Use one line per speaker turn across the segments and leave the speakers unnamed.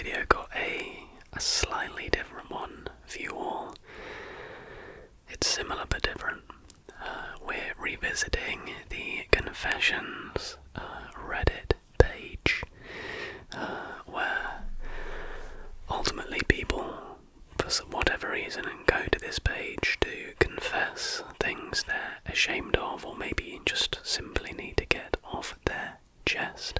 video got a slightly different one for you all. It's similar but different. We're revisiting the Confessions Reddit page, where ultimately people, for whatever reason, go to this page to confess things they're ashamed of, or maybe just simply need to get off their chest.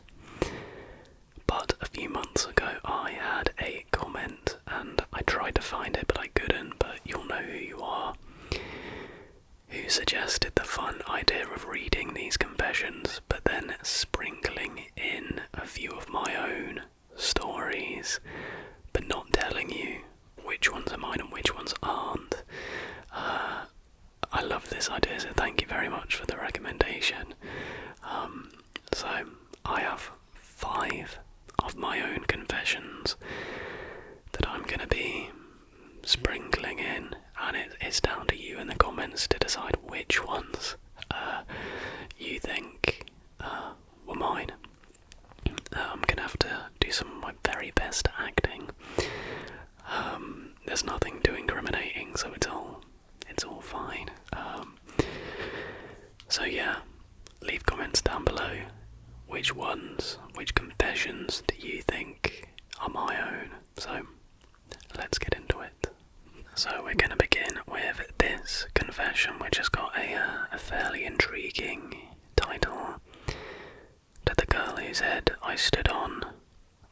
But a few months ago I had a comment and I tried to find it but I couldn't, but you'll know who you are, who suggested the fun idea of reading these confessions but then sprinkling in a few of my own stories but not telling you which ones are mine and which ones aren't. I love this idea, so thank you very much for the recommendation. So I have 5 of my own confessions that I'm going to be sprinkling in, and it's down to you in the comments to decide which ones you think were mine. I'm going to have to do some of my very best acting. There's nothing too incriminating, so it's all fine. So yeah, leave comments down below. Which confessions do you think are my own? So let's get into it. So we're going to begin with this confession, which has got a fairly intriguing title. To the girl whose head I stood on,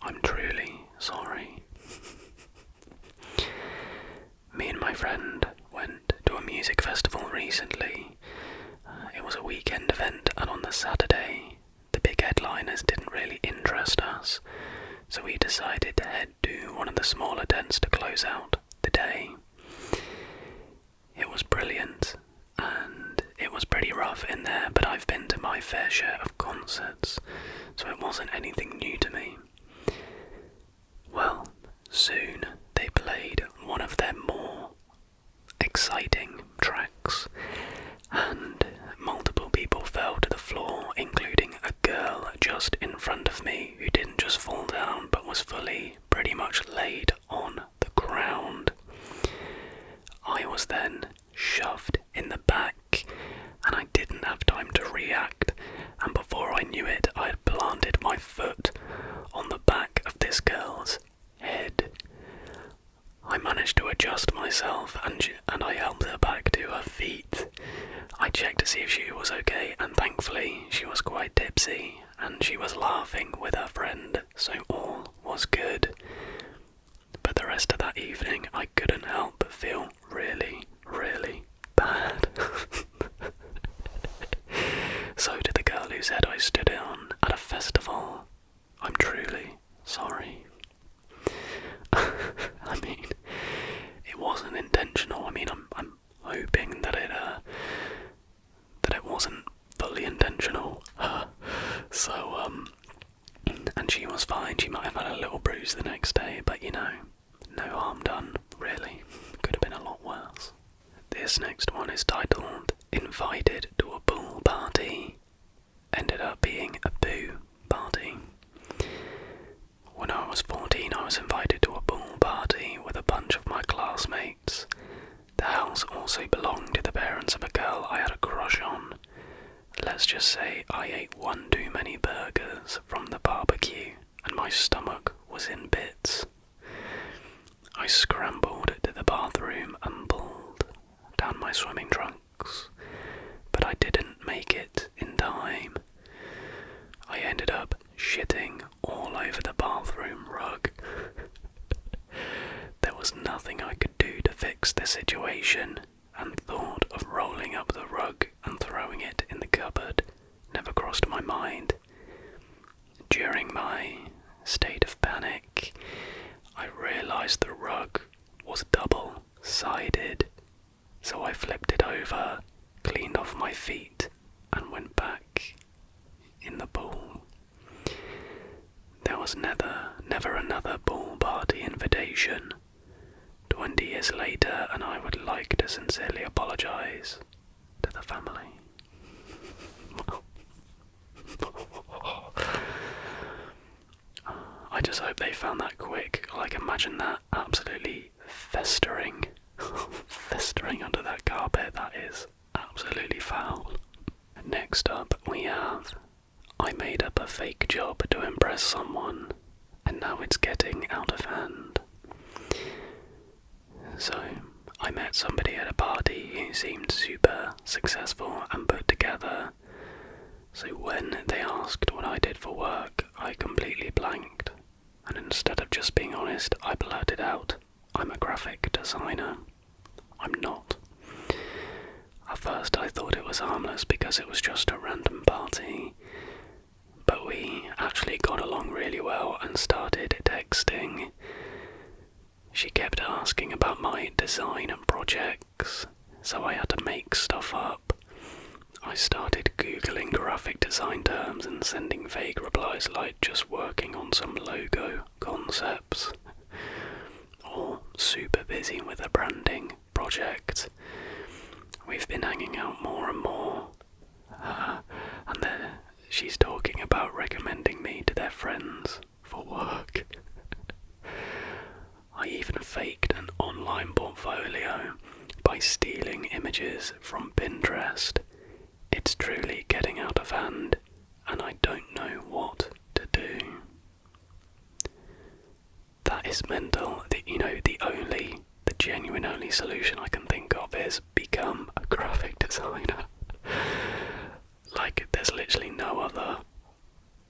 I'm truly sorry. Me and my friend went to a music festival recently. It was a weekend event, and on the Saturday, the big headliners didn't really interest us, so we decided to head to one of the smaller tents to close out the day. It was brilliant, and it was pretty rough in there, but I've been to my fair share of concerts, so it wasn't anything new to me. Well, soon they played one of their more exciting tracks, and multiple people fell to the floor, including a girl just in front of me who didn't just fall down but was fully pretty much laid on the ground. I was then shoved in the back and I didn't have time to react, and before I knew it I had planted my foot on the back of this girl's head. I managed to adjust myself and I helped her back to her feet. I checked to see if she was okay, and thankfully she was quite tipsy and she was laughing with her friend, so all was good. But the rest of that evening I couldn't help but feel really, really bad. So to the girl whose head I stood on at a festival, I'm truly sorry. I mean, it wasn't intentional. I mean, I'm hoping that it wasn't fully intentional. And she was fine. She might have had a little bruise the next day, but you know, no harm done, really. Could have been a lot worse. This next one is titled Invited to a Pool Party. Ended up being a poo party. When I was 14, I was invited to a pool party with a bunch of my classmates. The house also belonged to the parents of a girl I had a crush on. Let's just say I ate one too many burgers from the barbecue and my stomach was in bits. I scrambled to the bathroom and pulled down my swimming trunks, but I didn't make it in time. I ended up shitting all over the bathroom rug. There was nothing I could do to fix the situation, and thought of rolling up the rug and throwing it in the cupboard never crossed my mind. During my state of panic, I realised the rug was double-sided, so I flipped it over, cleaned off my feet, and went back in the pool. There was never another pool party invitation. 20 years later, and I would like to sincerely apologise to the family. I just hope they found that quick. Like, imagine that absolutely festering, festering under that carpet. That is absolutely foul. Next up we have, I made up a fake job to impress someone, and now it's getting out of hand. So, I met somebody at a party who seemed super successful and put together. So when they asked what I did for work, I completely blanked. And instead of just being honest, I blurted out, I'm a graphic designer. I'm not. At first I thought it was harmless because it was just a random party. But we actually got along really well and started texting. She kept asking about my design and projects, so I had to make stuff up. I started googling graphic design terms and sending vague replies like just working on some logo concepts, or super busy with a branding project. We've been hanging out more and more, and then she's talking about recommending me to their friends for work. I even faked an online portfolio by stealing images from Pinterest. It's truly getting out of hand, and I don't know what to do. That is mental. The genuine only solution I can think of is become a graphic designer. Like, there's literally no other.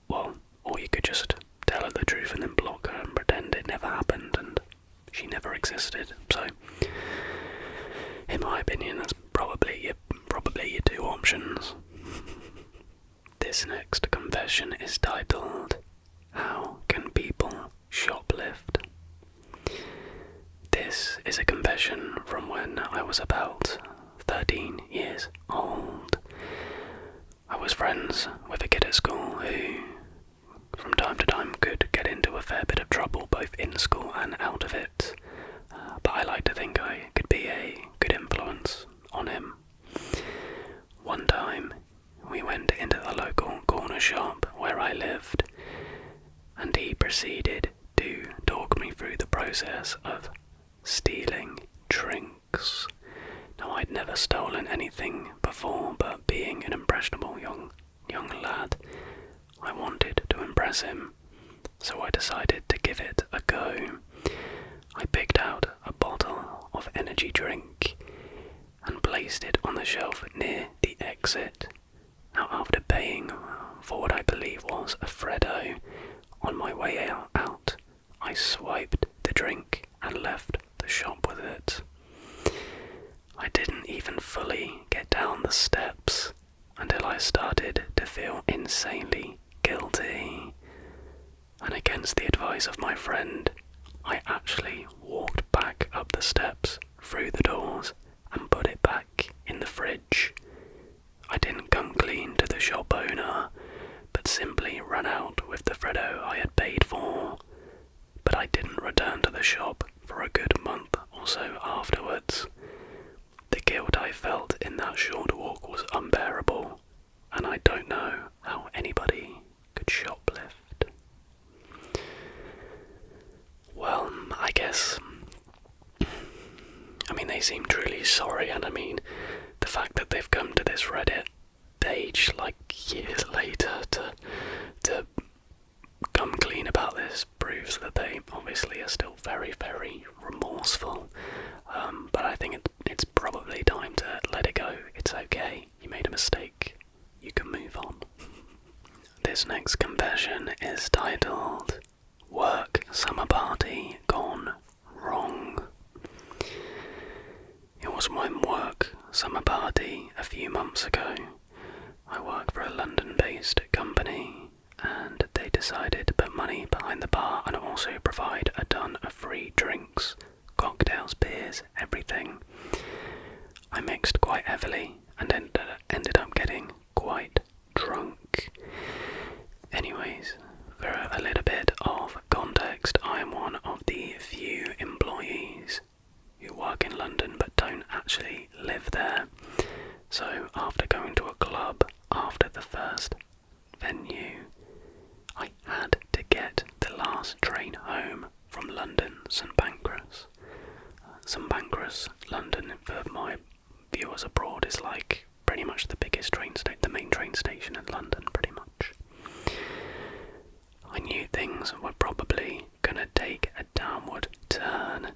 Well, or you could just tell her the truth and then block her and pretend it never happened and she never existed. So, in my opinion, that's probably your two options. This next confession is titled, How Can People Shoplift? This is a confession from when I was about 13 years old. I was friends with a kid at school who, from time to time, could get into a fair bit of trouble both in school and out of it, but I like to think I could be a good influence on him. One time, we went into the local corner shop where I lived, and he proceeded to talk me through the process of stealing drinks. Now, I'd never stolen anything before, but being an impressionable young lad, I wanted to impress him, so I decided to give it a go. I picked out a bottle of energy drink and placed it on the shelf near the exit. Now, after paying for what I believe was a Freddo, on my way out, I swiped the drink and left the shop with it. I didn't even fully get down the steps until I started to feel insanely guilty. And against the advice of my friend, I actually walked back up the steps through the doors and put it back in the fridge. I didn't come clean to the shop owner, but simply ran out with the Freddo I had paid for. But I didn't return to the shop for a good month or so afterwards. The guilt I felt in that short walk was unbearable, and I don't know how anybody could shoplift. Well, I guess, they seem truly sorry, and the fact that they've come to this Reddit page like years later to come clean about this proves that they obviously are still very, very remorseful. But I think it's probably time to let it go. It's okay. You made a mistake. You can move on. This next confession is titled, Work Summer Party Gone Wrong. It was my work summer party a few months ago. I work for a London-based company, and they decided to put money behind the bar and also provide a ton of free drinks, cocktails, beers, everything. I mixed quite heavily and ended up getting quite drunk. Anyways, for a little bit of context, I am one of the few employees who work in London but don't actually live there. So after going to a club after the first venue, I had to get the last things were probably gonna take a downward turn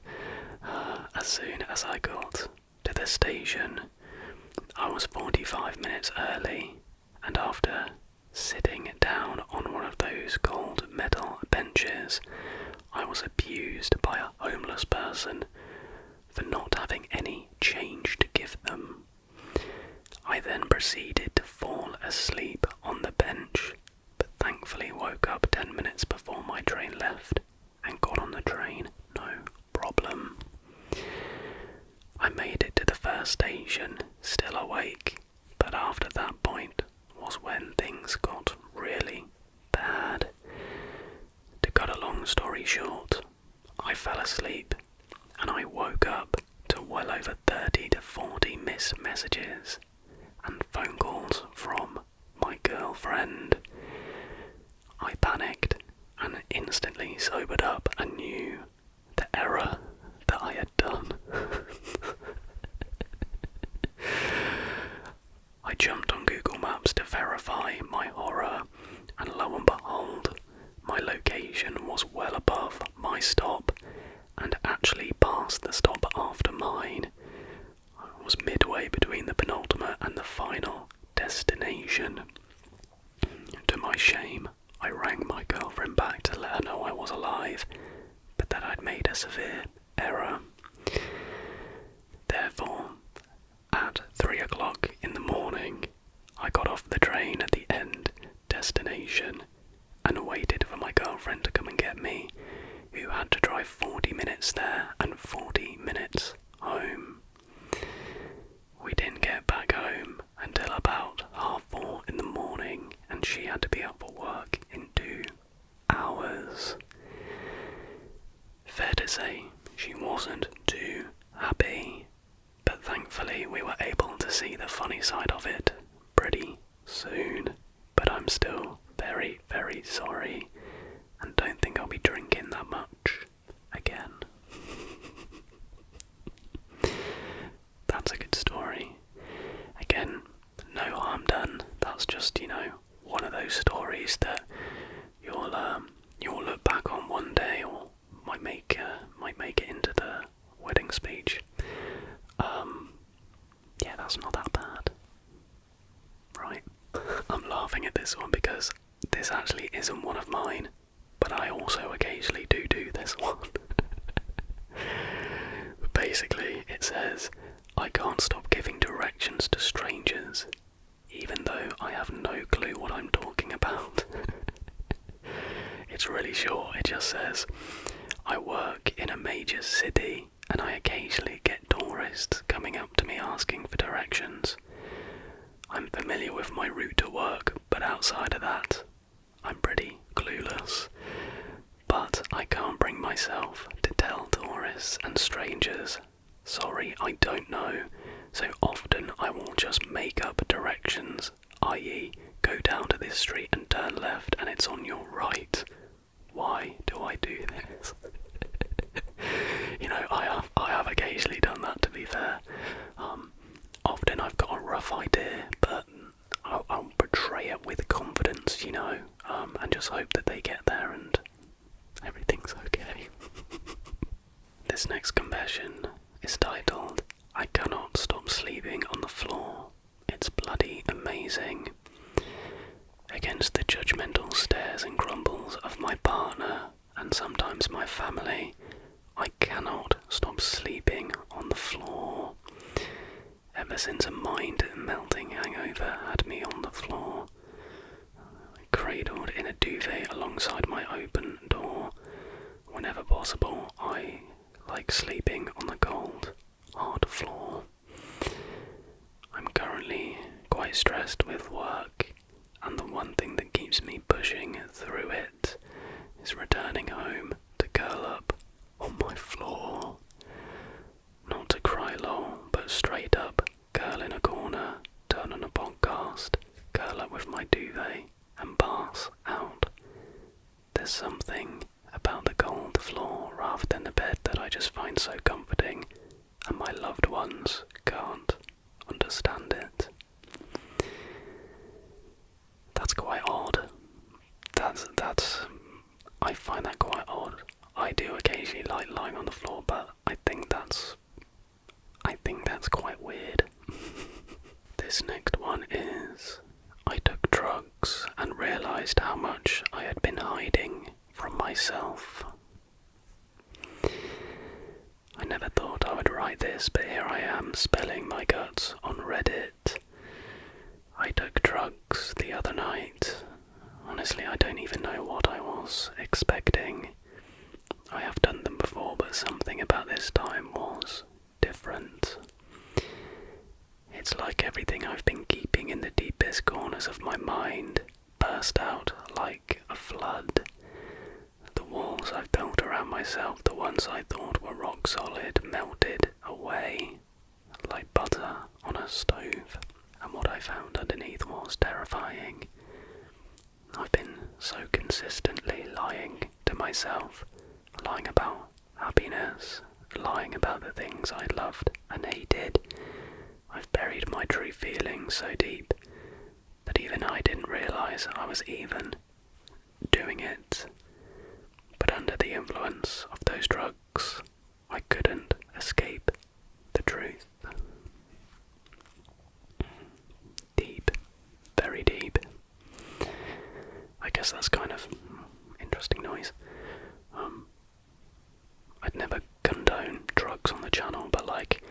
as soon as I got to the station. I was 45 minutes early, and after sitting down on one of those cold metal benches, I was abused by a homeless person for not having any change to give them. I then proceeded to fall asleep on the bench, but thankfully woke up 10 minutes before my train left and got on the train, no problem. I made it to the first station, still awake, but after that point was when things got really bad. To cut a long story short, I fell asleep and I woke up to well over 30 to 40 missed messages and phone calls from my girlfriend. I panicked and instantly sobered up and knew the error that I had done. I jumped on Google Maps to verify my horror, and lo and behold, my location was well above my stop and actually past the stop after mine. I was midway between the penultimate and the final destination. To my shame, I rang my girlfriend back to let her know I was alive, but that I'd made a severe error. Therefore, at 3 o'clock in the morning, I got off the train at the end destination and waited for my girlfriend to come and get me, who had to drive 40 minutes there and 40 minutes home. We didn't get back home until about 4:30 in the morning, and she had to be up for work in 2 hours. Fair to say, she wasn't too happy, but thankfully we were able to see the funny side of it pretty soon. But I'm still very, very sorry, and don't think I'll be drinking that much again. That's a good story. Again, no harm done. That's just, one of those stories that you'll look back on one day, or might make it into the wedding speech. Yeah, that's not that bad, right? I'm laughing at this one because this actually isn't one of mine, but I also occasionally do this one. Basically, it says, I can't stop giving directions to strangers, even though I have no clue what I'm talking about. It's really short. It just says, I work in a major city and I occasionally get tourists coming up to me asking for directions. I'm familiar with my route to work, but outside of that, I'm pretty clueless. But I can't bring myself to tell tourists and strangers, sorry, I don't know, so often I will just make up directions, i.e. go down to this street and turn left and it's on your right. Why do I do this? I have occasionally done that, to be fair. Often I've got a rough idea, but I'll portray it with confidence, and just hope that they get there and everything's okay. This next confession is titled, I cannot stop sleeping on the floor. It's bloody amazing. Against the judgmental stares and grumbles of my partner, and sometimes my family, I cannot stop sleeping on the floor. Ever since a mind-melting hangover had me on the floor, cradled in a duvet alongside my open door. Whenever possible, I like sleeping on the cold, hard floor. I'm currently quite stressed with work, and the one thing that keeps me pushing through it is returning home to curl up on my floor. Not to cry lol, but straight up curl in a corner, turn on a podcast, curl up with my duvet, and pass out. There's something about the cold floor rather than the bed that I just find so comforting, and my loved ones can't understand it. That's quite odd. I find that quite odd. I do occasionally like lying on the floor, but I think that's quite weird. This next one is, I took drugs and realised how much I had been hiding from myself. I never thought I would write this, but here I am spilling my guts on Reddit. I took drugs the other night. Honestly, I don't even know what I was expecting. I have done them before, but something about this time was different. It's like everything I've been keeping in the deepest corners of my mind burst out like a flood. The walls I've built around myself, the ones I thought were rock solid, melted away like butter on a stove. And what I found underneath was terrifying. I've been so consistently lying to myself, lying about happiness, lying about the things I loved and hated. I've buried my true feelings so deep that even I didn't realise I was even doing it. But under the influence of those drugs, I couldn't escape the truth. Deep, very deep. I guess that's kind of interesting noise. I'd never condone drugs on the channel, but like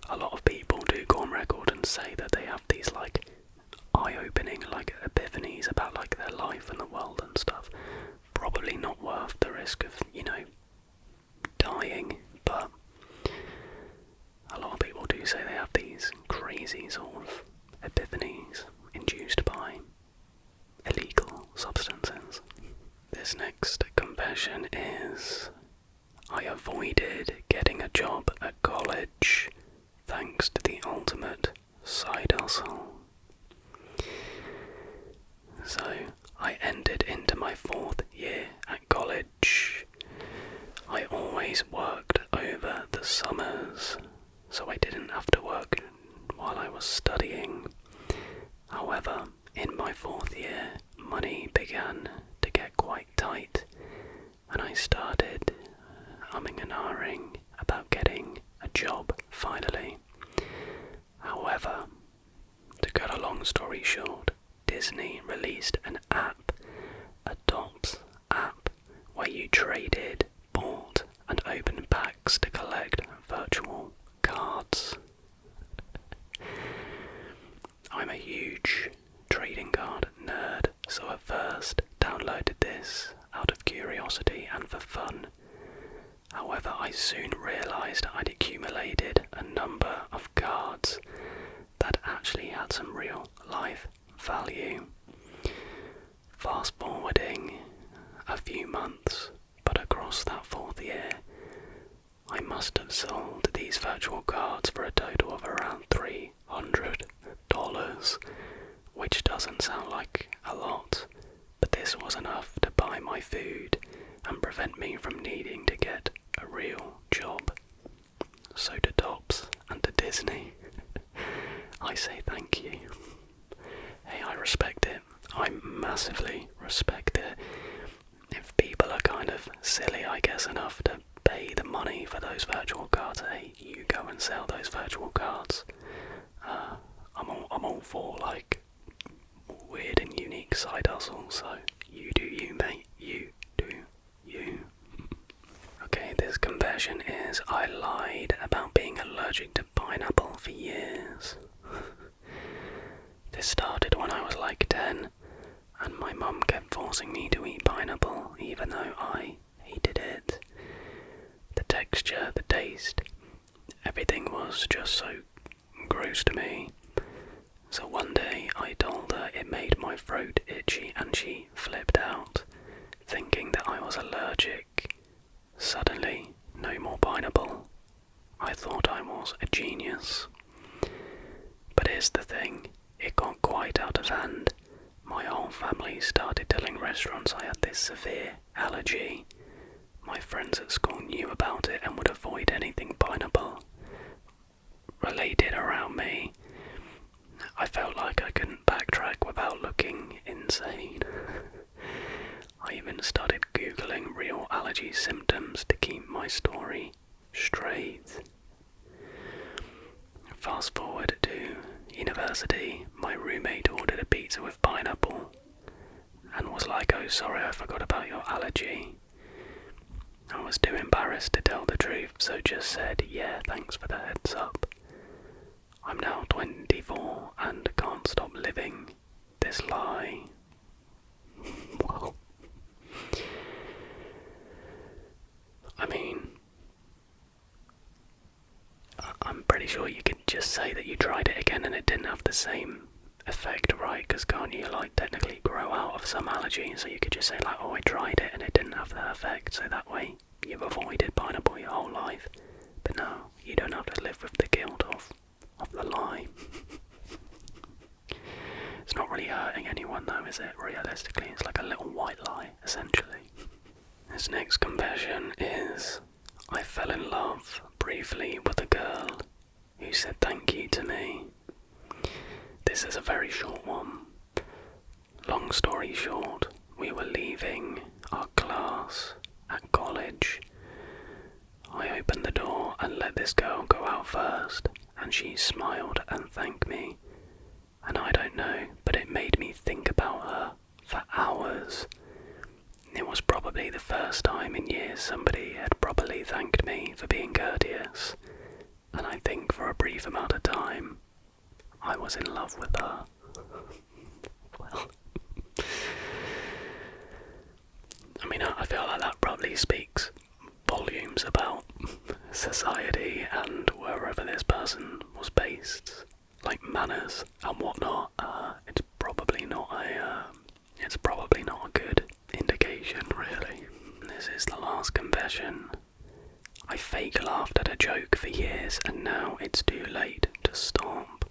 a lot of people do go on record and say that they have these like eye-opening like epiphanies about like their life and the world and stuff. Probably not worth the risk of, dying, but a lot of people do say they have these crazy sort of epiphanies induced by illegal substances. This next confession is, I avoided getting a job at college thanks to the ultimate side hustle. So, I entered into my 4th year at college. I always worked over the summers, so I didn't have to work while I was studying. However, in my 4th year, money began to get quite tight, and I started umming and ahhing about getting a job finally. However, to cut a long story short, Disney released an app, a DOPS app, where you traded, bought, and opened packs to collect virtual cards. I'm a huge trading card nerd, so I first downloaded this out of curiosity and for fun. However, I soon realised I'd accumulated a number of cards that actually had some real life value. Fast forwarding a few months, but across that 4th year, I must have sold these virtual cards for a total of around $300, which doesn't sound like a lot, but this was enough to buy my food and prevent me from needing to get a real job. So to Tops and to Disney, I say thank you. Hey, I respect it. I massively respect it. If people are kind of silly, I guess, enough to pay the money for those virtual cards, hey, you go and sell those virtual cards. I'm all for like weird and unique side hustles, so you do you, mate. You do you. Okay, this confession is, I lied about being allergic to pineapple for years. This started when I was like 10, and my mum kept forcing me to eat pineapple even though I hated it. The texture, the taste, everything was just so gross to me. So one day I told her it made my throat itchy and she flipped out, thinking that I was allergic. Suddenly, no more pineapple. I thought I was a genius. But here's the thing, it got quite out of hand. My whole family started telling restaurants I had this severe allergy. My friends at school knew about it and would avoid anything pineapple related around me. I felt like I couldn't backtrack without looking insane. I even started googling real allergy symptoms to keep my story straight. Fast forward to university, my roommate ordered a pizza with pineapple and was like, "Oh, sorry, I forgot about your allergy." I was too embarrassed to tell the truth, so just said, "Yeah, thanks for the heads up." I'm now 24 and can't stop living this lie. Well, I mean, I'm pretty sure you could just say that you tried it again and it didn't have the same effect, right? Because can't you, like, technically grow out of some allergy? So you could just say, like, "Oh, I tried it and it didn't have that effect," so that way you've avoided pineapple your whole life. But no, you don't have to live with the guilt of the lie. It's not really hurting anyone though, is it? Realistically, it's like a little white lie, essentially. This next confession is, I fell in love briefly with a girl who said thank you to me. This is a very short one. Long story short, we were leaving our class at college. I opened the door and let this girl go out first, and she smiled and thanked me. And I don't know, but it made me think about her for hours. It was probably the first time in years somebody had properly thanked me for being courteous, and I think for a brief amount of time, I was in love with her. Well, I mean, I feel like that probably speaks volumes about society and wherever this person was based, like manners and whatnot. It's probably not a good indication, really. This is the last confession. I fake laughed at a joke for years and now it's too late to stop.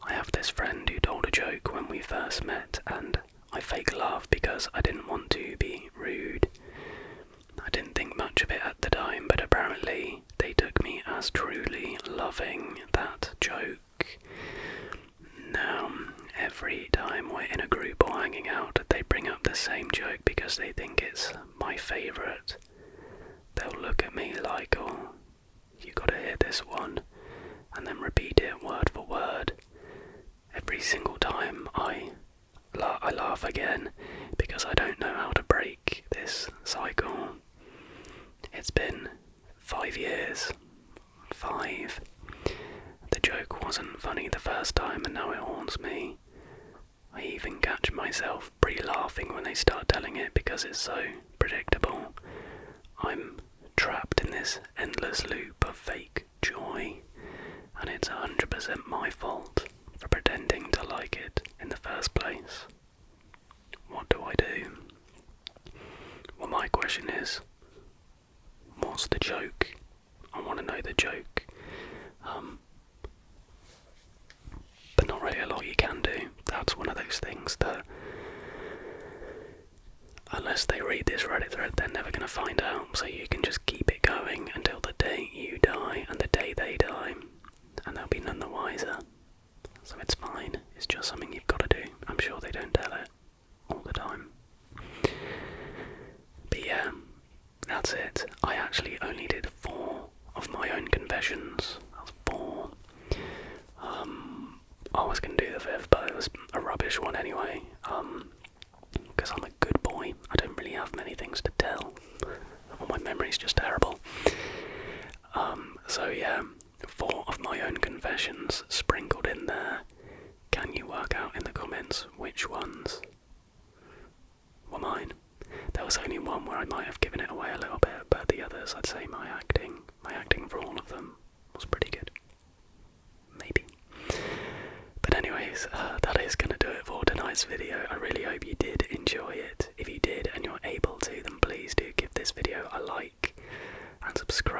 I have this friend who told a joke when we first met and I fake laughed because I didn't want to be rude. I didn't think much of it at the time, but apparently they took me as truly loving that joke. Now, every time we're in a group or hanging out, they bring up the same joke because they think it's my favourite. They'll look at me like, "Oh, you gotta hear this one," and then repeat it word for word. Every single time I laugh again because I don't know how to break this cycle. It's been 5 years. 5. The joke wasn't funny the first time and now it haunts me. I even catch myself pre-laughing when they start telling it because it's so predictable. I'm trapped in this endless loop of fake joy, and it's 100% my fault for pretending to like it in the first place. What do I do? Well, my question is, what's the joke? I want to know the joke. But not really a lot you can do. That's one of those things that, unless they read this Reddit thread, they're never going to find out. So you can just keep it going until the day you die and the day they die, and they'll be none the wiser. So it's fine. It's just something you've got to do. I'm sure they don't tell it all the time. But yeah, that's it. I actually only did 4 of my own confessions. That's 4. I was going to do the 5th, but it was a rubbish one anyway. Because I'm a good boy. I don't really have many things to tell. Or my memory's just terrible. So yeah, 4 of my own confessions sprinkled in there. Can you work out in the comments which ones were mine? There was only one where I might have given it away a little bit, but the others, I'd say my acting for all of them was pretty good. Maybe. But anyways, that is going to do it for tonight's video. I really hope you did enjoy it. If you did and you're able to, then please do give this video a like and subscribe